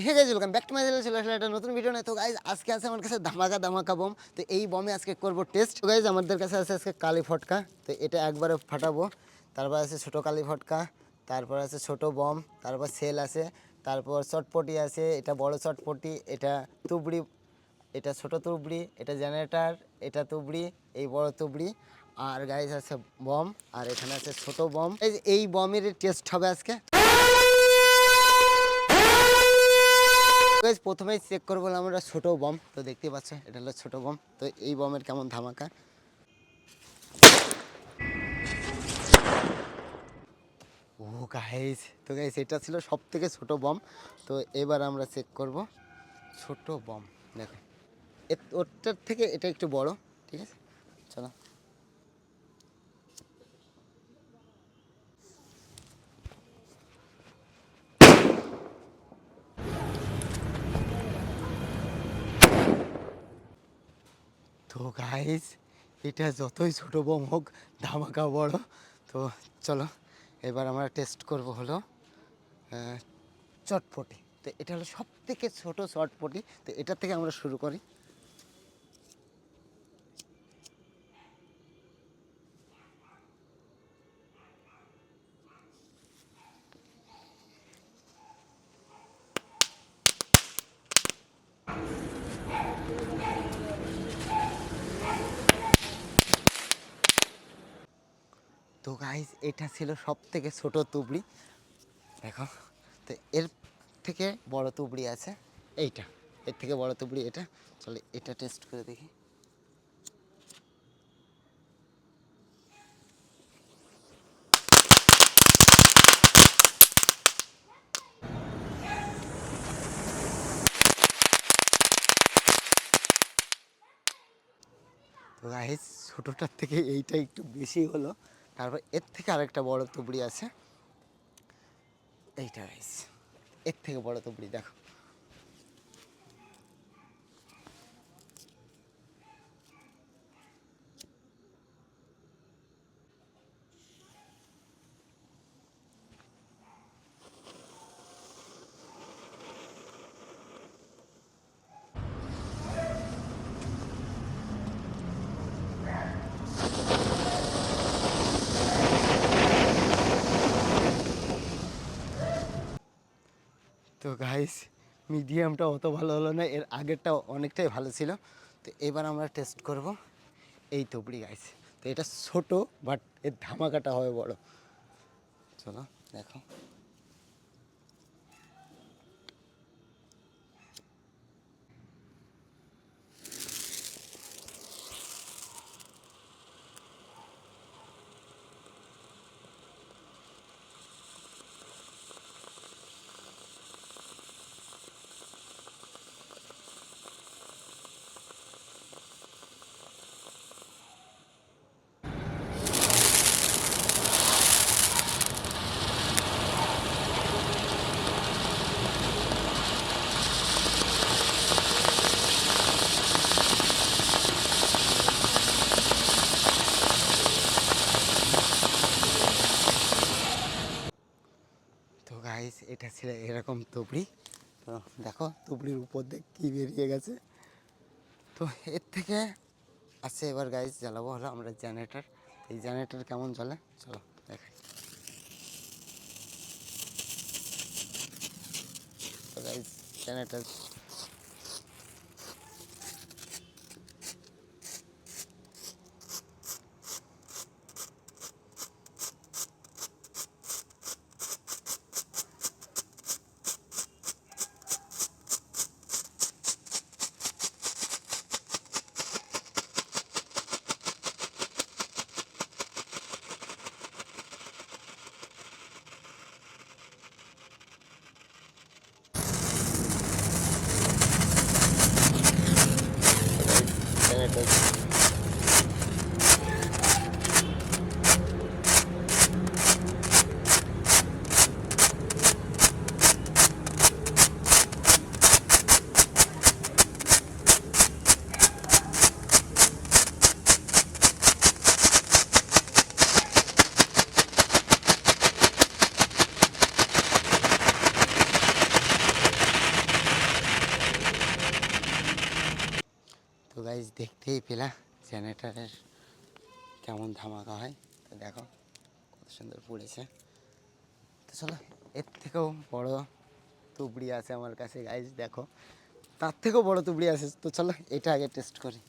Hey guys welcome back to my channel. চলে আসলে একটা নতুন ভিডিও নিয়ে। তো গাইজ আজকে আছে আমার কাছে ধামাকা বম। তো এই বমে আজকে করব টেস্ট। তো গাইজ আমাদের কাছে আছে আজকে কালি ফটকা। তো এটা একবারে ফাটাবো। তারপর আছে ছোট কালি ফটকা, তারপর আছে ছোট বম, তারপর সেল আছে, তারপর চটপটি আছে, এটা বড় চটপটি, এটা তুবড়ি, এটা ছোট তুবড়ি, এটা জেনারেটর, এটা তুবড়ি, এই বড় তুবড়ি, আর গাইজ আছে বম, আর এখানে আছে ছোট বম। এই বমের টেস্ট হবে আজকে। প্রথমেই চেক করবো আমরা ছোট বম। তো দেখতে পাচ্ছ এটা হলো ছোট বম। তো এই বমের কেমন ধামাকা। ও গাইস, তো গাইস এটা ছিল সব থেকে ছোট বম। তো এবার আমরা চেক করব ছোট বম। দেখো ওটার থেকে এটা একটু বড়, ঠিক আছে চলো। তো গাইস এটা যতই ছোট বম হোক ধামাকা বড়। তো চলো এবার আমরা টেস্ট করব হলো চটপটি। তো এটা হলো সব থেকে ছোটো চটপটি। তো এটার থেকে আমরা শুরু করি। তো গাইস এটা ছিল সব থেকে ছোটো তুবড়ি। দেখো তো এর থেকে বড় তুবড়ি আছে এইটা, এর থেকে বড় তুবড়ি এটা। চলো এটা টেস্ট করে দেখি। তো গাইস ছোটোটার থেকে এইটা একটু বেশি হলো। তারপর এর থেকে আরেকটা বড় তুবড়ি আছে এইটা গাইস, এর থেকে বড় তুবড়ি দেখো। তো গাইস মিডিয়ামটা অত ভালো হলো না, এর আগেরটা অনেকটাই ভালো ছিল। তো এবার আমরা টেস্ট করব এই তুবড়ি গাইস। তো এটা ছোট বাট এর ধামাকাটা হবে বড়। চলো দেখো। তো গাইস এটা ছিল এরকম তুবড়ি। তো দেখো তুবড়ির উপর দিয়ে কী বেরিয়ে গেছে। তো এর থেকে আছে এবার গাইস জ্বালাবো হলো আমরা জেনারেটর। এই জেনারেটর কেমন জ্বলে চলো দেখাই। তো গাইস জেনারেটর জেনারেটর গাইজ দেখতেই পেলা জেনারেটারের কেমন ধামাকা হয়। তো দেখো কত সুন্দর পড়েছে। তো চলো এর থেকেও বড় তুবড়ি আছে আমার কাছে গাইজ, দেখো তার থেকেও বড় তুবড়ি আছে। তো চলো এটা আগে টেস্ট করি।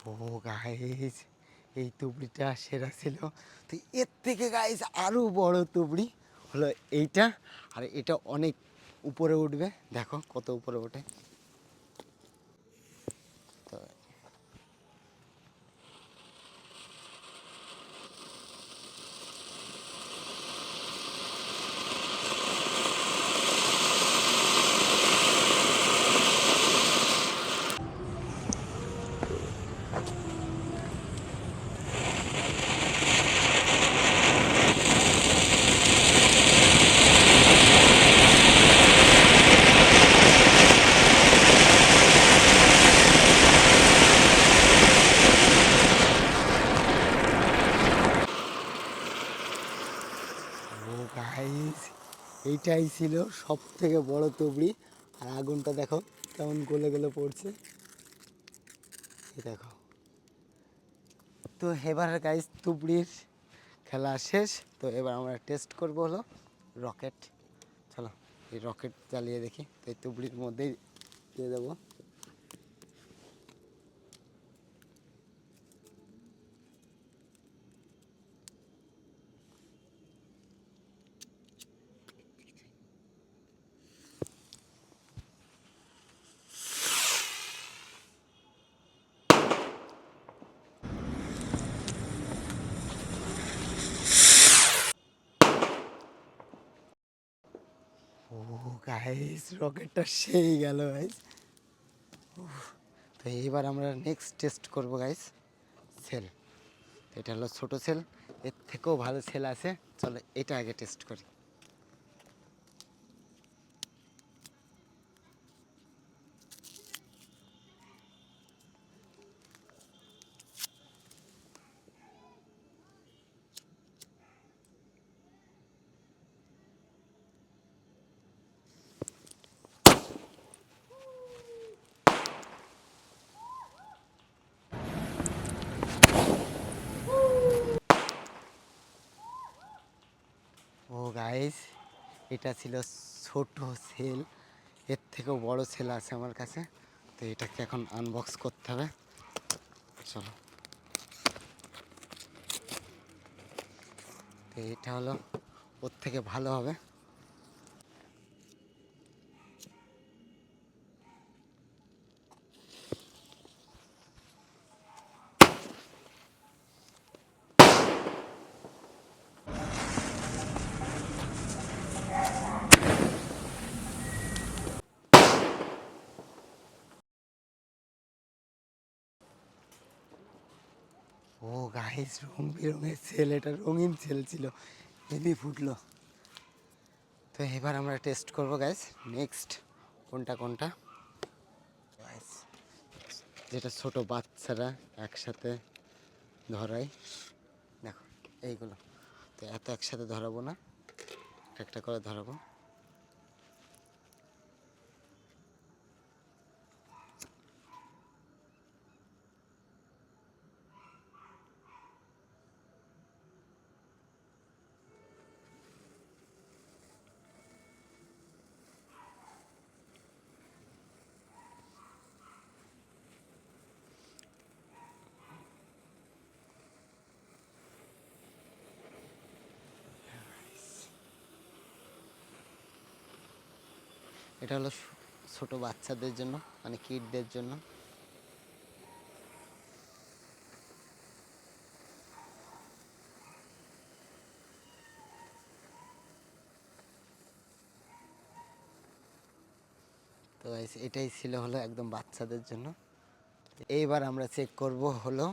ও গাইজ এই তুবড়িটা সেরা ছিল। তো এর থেকে গাইজ আরও বড় তুবড়ি হলো এইটা, আর এটা অনেক উপরে উঠবে, দেখো কত উপরে ওঠে। তো ও গাইস এইটাই ছিল সব থেকে বড় তুবড়ি। আর আগুনটা দেখো কেমন গলে গলে পড়ছে, এই দেখো। তো এবার গাইস তুবড়ির খেলা শেষ। তো এবার আমরা টেস্ট করব হলো রকেট। চলো এই রকেট জ্বালিয়ে দেখি। তো এই তুবড়ির মধ্যেই দিয়ে দেবো। ও গাইস রকেটটা সেই গেল গাইস। তো এইবার আমরা নেক্সট টেস্ট করব গাইস সেল। এটা হলো ছোটো সেল, এর থেকেও ভালো সেল আছে। চলো এটা আগে টেস্ট করি। ও গাইস এটা ছিল ছোট সেল, এর থেকেও বড় সেল আছে আমার কাছে। তো এটাকে এখন আনবক্স করতে হবে। চলো তো এটা হলো ওর থেকে ভালো হবে। ও গাইস রং বেরঙের সেল, এটা রঙিন সেল ছিল, হেভি ফুটলো। তো এবার আমরা টেস্ট করবো গাইস নেক্সট কোনটা কোনটা। গাইস যেটা ছোট বাচ্চারা একসাথে ধরাই, দেখো এইগুলো। তো এত একসাথে ধরাবো না, একটা করে ধরাবো। এটা হলো ছোট বাচ্চাদের জন্য, মানে কিডদের জন্য। তো এটাই ছিল হলো একদম বাচ্চাদের জন্য। এইবার আমরা চেক করব হলো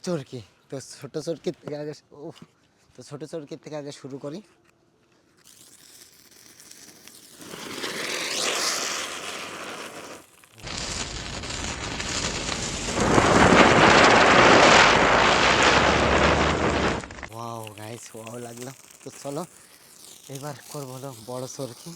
চরকি। তো ছোটো চরকির থেকে আগে তো ছোটো চরকির থেকে আগে শুরু করি। ওয়াও গাইস, ওয়াও লাগলো। তো চলো এবার করবো হলো বড় চরকি।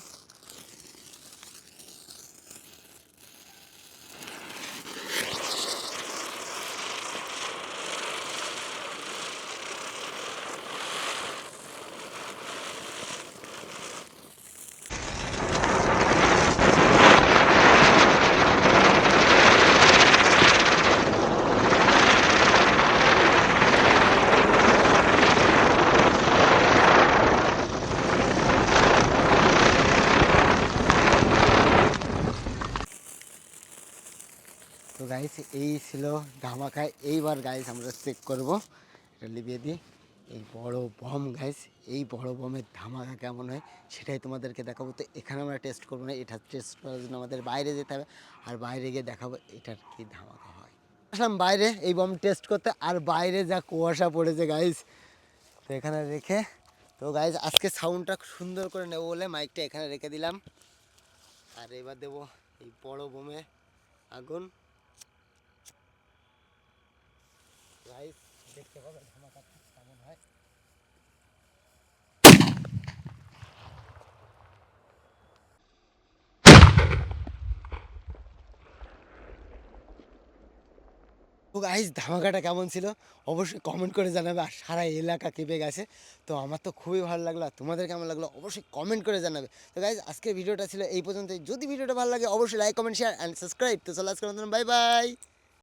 তো গাইস এই ছিল ধামাকা। এইবার গাইস আমরা চেক করব, এটা লিভিয়ে দিই। এই বড় বম গাইস, এই বড় বমের ধামাকা কেমন হয় সেটাই তোমাদেরকে দেখাবো। তো এখানে আমরা টেস্ট করবো না, এটা টেস্ট করার জন্য আমাদের বাইরে যেতে হবে, আর বাইরে গিয়ে দেখাবো এটার কি ধামাকা হয়। আসলাম বাইরে এই বম টেস্ট করতে, আর বাইরে যা কুয়াশা পড়েছে গাইস। তো এখানে রেখে, তো গাইস আজকে সাউন্ডটা সুন্দর করে নেবো বলে মাইকটা এখানে রেখে দিলাম। আর এবার দেবো এই বড় বোমে আগুন। গাইস দেখতে পাবে ধামাকাটা কেমন হয়। তো গাইস ধামাকাটা কেমন ছিল অবশ্যই কমেন্ট করে জানাবে, আর সারা এলাকা কেঁপে গেছে। তো আমার তো খুবই ভালো লাগলো, আর তোমাদের কেমন লাগলো অবশ্যই কমেন্ট করে জানাবে। তো গাইস আজকের ভিডিওটা ছিল এই পর্যন্তই। যদি ভিডিওটা ভালো লাগে অবশ্যই like comment share and subscribe. তো চলো আজকের মতন বাই বাই।